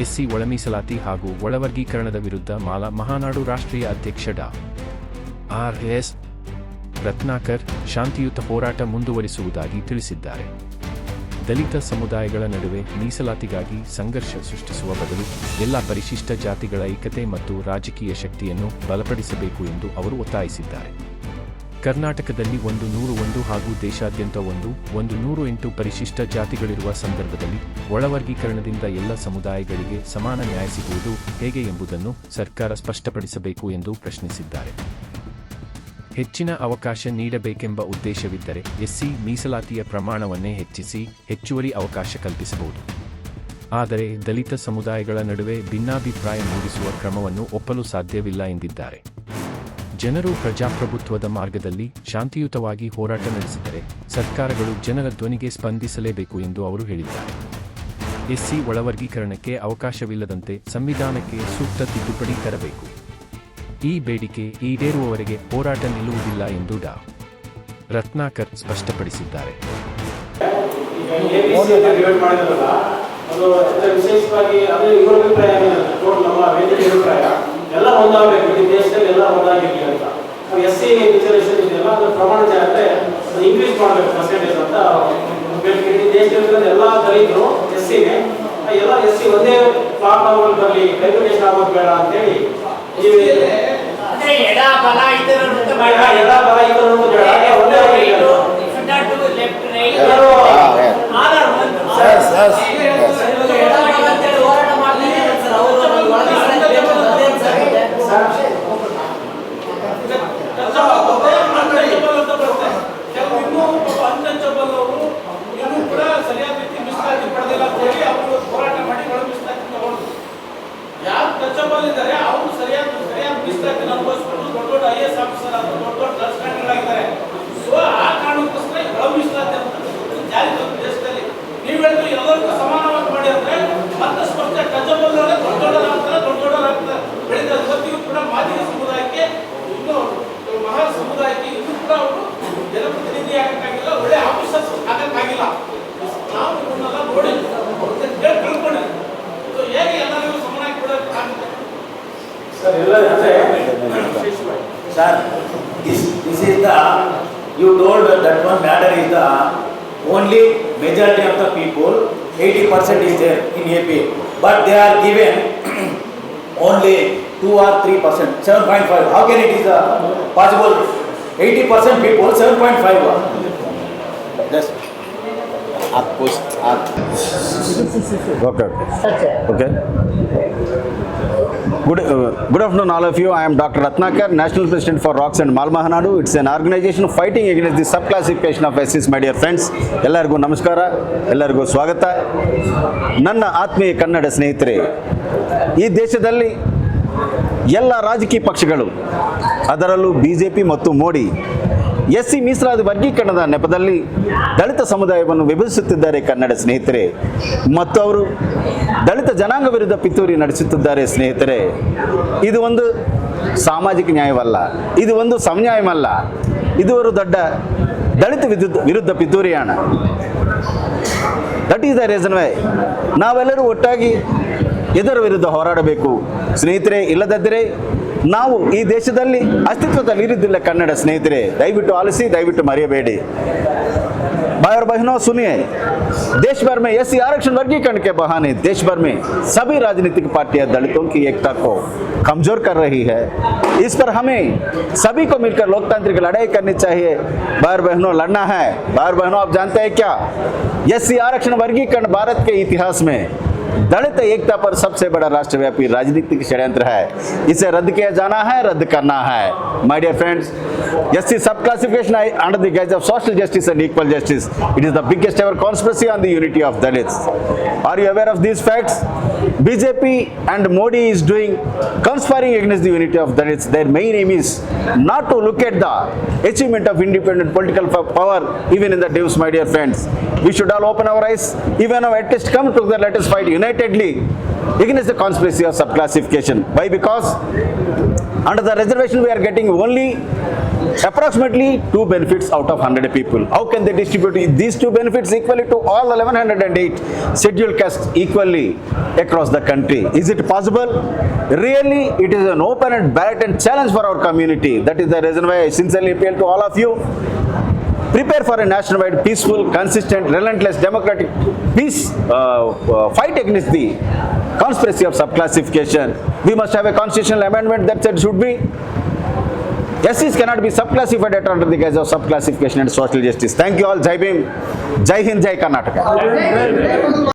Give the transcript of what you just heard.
SC ಒಳಮೀಸಲಾತಿ ಹಾಗೂ ಒಳವರ್ಗೀಕರಣದ ವಿರುದ್ಧ ಮಹಾನಾಡು ರಾಷ್ಟ್ರೀಯ ಅಧ್ಯಕ್ಷ ಡಾ. ಆರ್.ಎಸ್. ರತ್ನಾಕರ್ ಶಾಂತಿಯುತ ಹೋರಾಟ ಮುಂದುವರಿಸುವುದಾಗಿ ತಿಳಿಸಿದ್ದಾರೆ. ದಲಿತ ಸಮುದಾಯಗಳ ನಡುವೆ ಮೀಸಲಾತಿಗಾಗಿ ಸಂಘರ್ಷ ಸೃಷ್ಟಿಸುವ ಬದಲು ಎಲ್ಲ ಪರಿಶಿಷ್ಟ ಜಾತಿಗಳ ಐಕ್ಯತೆ ಮತ್ತು ರಾಜಕೀಯ ಶಕ್ತಿಯನ್ನು ಬಲಪಡಿಸಬೇಕು ಎಂದು ಅವರು ಒತ್ತಾಯಿಸಿದ್ದಾರೆ. ಕರ್ನಾಟಕದಲ್ಲಿ 101 ಹಾಗೂ ದೇಶಾದ್ಯಂತ 108 ಪರಿಶಿಷ್ಟ ಜಾತಿಗಳಿರುವ ಸಂದರ್ಭದಲ್ಲಿ ಒಳವರ್ಗೀಕರಣದಿಂದ ಎಲ್ಲ ಸಮುದಾಯಗಳಿಗೆ ಸಮಾನ ನ್ಯಾಯ ಸಿಗುವುದು ಹೇಗೆ ಎಂಬುದನ್ನು ಸರ್ಕಾರ ಸ್ಪಷ್ಟಪಡಿಸಬೇಕು ಎಂದು ಪ್ರಶ್ನಿಸಿದ್ದಾರೆ. ಹೆಚ್ಚಿನ ಅವಕಾಶ ನೀಡಬೇಕೆಂಬ ಉದ್ದೇಶವಿದ್ದರೆ ಎಸ್ಸಿ ಮೀಸಲಾತಿಯ ಪ್ರಮಾಣವನ್ನೇ ಹೆಚ್ಚಿಸಿ ಹೆಚ್ಚುವರಿ ಅವಕಾಶ ಕಲ್ಪಿಸಬಹುದು. ಆದರೆ ದಲಿತ ಸಮುದಾಯಗಳ ನಡುವೆ ಭಿನ್ನಾಭಿಪ್ರಾಯ ಮೂಡಿಸುವ ಕ್ರಮವನ್ನು ಒಪ್ಪಲು ಸಾಧ್ಯವಿಲ್ಲ ಎಂದಿದ್ದಾರೆ. ಜನರು ಪ್ರಜಾಪ್ರಭುತ್ವದ ಮಾರ್ಗದಲ್ಲಿ ಶಾಂತಿಯುತವಾಗಿ ಹೋರಾಟ ನಡೆಸಿದರೆ ಸರ್ಕಾರಗಳು ಜನರ ಧ್ವನಿಗೆ ಸ್ಪಂದಿಸಲೇಬೇಕು ಎಂದು ಅವರು ಹೇಳಿದ್ದಾರೆ. ಎಸ್ಸಿ ಒಳವರ್ಗೀಕರಣಕ್ಕೆ ಅವಕಾಶವಿಲ್ಲದಂತೆ ಸಂವಿಧಾನಕ್ಕೆ ಸೂಕ್ತ ತಿದ್ದುಪಡಿ ತರಬೇಕು. ಈ ಬೇಡಿಕೆ ಈಡೇರುವವರೆಗೆ ಹೋರಾಟ ನಿಲ್ಲುವುದಿಲ್ಲ ಎಂದು ಡಾ. ರತ್ನಾಕರ್ ಸ್ಪಷ್ಟಪಡಿಸಿದ್ದಾರೆ. ಎಲ್ಲ ಒಂದಾಗಬೇಕು, ಇಡೀ ದೇಶದಲ್ಲಿ ಎಲ್ಲ ಒಂದಾಗಿರಲಿ ಅಂತ. ಎಸ್ಸಿ ರಿಸರ್ವೇಷನ್ ಇದೆಯಲ್ಲ ಅದರ ಪ್ರಮಾಣ ಜಾಗಕ್ಕೆ ಅದು ಇನ್ಕ್ರೀಸ್ ಮಾಡಬೇಕು ಪರ್ಸೆಂಟೇಜ್ ಅಂತ ಇಡೀ ದೇಶದಲ್ಲಿ ಎಲ್ಲ ದಲಿತರು ಎಸ್ಸಿಗೆ ಎಲ್ಲ ಎಸ್ಸಿ ಒಂದೇ ಪ್ಲಾಟ್ಫಾರ್ಮಲ್ಲಿ ಬರಲಿ, ರೆಗ್ಯುಲೇಷನ್ ಆಗೋದು ಬೇಡ ಅಂತೇಳಿ ಎಡ ಬಲ ಇದನ್ನು Sir, this is the, you told that one matter is the only majority of the people, 80% is there in AP, but they are given only 2 or 3%, 7.5. How can it is possible? 80% people, 7.5. Yes. Okay. Good afternoon, all of you. I am Dr. Ratnakar, National President for ROCKS and Mahanadu. It's an organization fighting against the subclassification of SCs, my dear friends. ಎಲ್ಲರಿಗೂ ನಮಸ್ಕಾರ, ಎಲ್ಲರಿಗೂ ಸ್ವಾಗತ. ನನ್ನ ಆತ್ಮೀಯ ಕನ್ನಡ ಸ್ನೇಹಿತರೆ, ಈ ದೇಶದಲ್ಲಿ ಎಲ್ಲ ರಾಜಕೀಯ ಪಕ್ಷಗಳು, ಅದರಲ್ಲೂ ಬಿಜೆಪಿ ಮತ್ತು ಮೋದಿ, ಎಸ್ಸಿ ಮೀಸಲಾತಿ ವರ್ಗೀಕರಣದ ನೆಪದಲ್ಲಿ ದಲಿತ ಸಮುದಾಯವನ್ನು ವಿಭಜಿಸುತ್ತಿದ್ದಾರೆ ಕನ್ನಡ ಸ್ನೇಹಿತರೆ, ಮತ್ತು ಅವರು ದಲಿತ ಜನಾಂಗ ವಿರುದ್ಧ ಪಿತೂರಿ ನಡೆಸುತ್ತಿದ್ದಾರೆ ಸ್ನೇಹಿತರೆ. ಇದು ಒಂದು ಸಾಮಾಜಿಕ ನ್ಯಾಯವಲ್ಲ, ಇದು ಒಂದು ಸಮನ್ಯಾಯವಲ್ಲ, ಇದು ಒಂದು ದೊಡ್ಡ ದಲಿತ ವಿರುದ್ಧ ಪಿತೂರಿಯಾಣ. That is the reason why ನಾವೆಲ್ಲರೂ ಒಟ್ಟಾಗಿ ಇದರ ವಿರುದ್ಧ ಹೋರಾಡಬೇಕು ಸ್ನೇಹಿತರೆ. ಇಲ್ಲದಿದ್ದರೆ ನಾವು ಈ ದೇಶದಲ್ಲಿ ಅಸ್ತಿತ್ವದಲ್ಲಿ ಇರುವುದಿಲ್ಲ ಕನ್ನಡ ಸ್ನೇಹಿತರೆ. ದಯವಿಟ್ಟು ಆಲಿಸಿ, ದಯವಿಟ್ಟು ಮರೆಯಬೇಡಿ. भाई और बहनों सुनिए, देश भर में एससी आरक्षण वर्गीकरण के बहाने देश भर में सभी राजनीतिक पार्टियां दलितों की एकता को कमजोर कर रही है. इस पर हमें सभी को मिलकर लोकतांत्रिक लड़ाई करनी चाहिए. भाई और बहनों, लड़ना है. भाई और बहनों, आप जानते हैं क्या, एससी आरक्षण वर्गीकरण भारत के इतिहास में दलित एकता पर सबसे बड़ा राष्ट्रव्यापी राजनीतिक षड्यंत्र है. इसे रद्द किया जाना है, रद्द करना है. My dear friends, SC subclassification under the guise of social justice and equal justice, it is the biggest ever conspiracy on the unity of Dalits. Are you aware of these facts? BJP and Modi is doing conspiring against the unity of Dalits. Their main aim is not to look at the achievement of independent political power even in the Devs, my dear friends. We should all open our eyes. Even now, at least come together, let us fight unitedly against the conspiracy of subclassification. Why? Because under the reservation we are getting only approximately 2 benefits out of 100 people. How can they distribute these 2 benefits equally to all 1108 scheduled castes equally across the country? Is it possible? Really, it is an open and blatant challenge for our community. That is the reason why I sincerely appeal to all of you. Prepare for a nationwide, peaceful, consistent, relentless, democratic peace fight against the conspiracy of subclassification. We must have a constitutional amendment that said should be SCs cannot be subclassified under the guise of subclassification and social justice. Thank you all. Jai Bhim, Jai Hind, Jai Karnataka.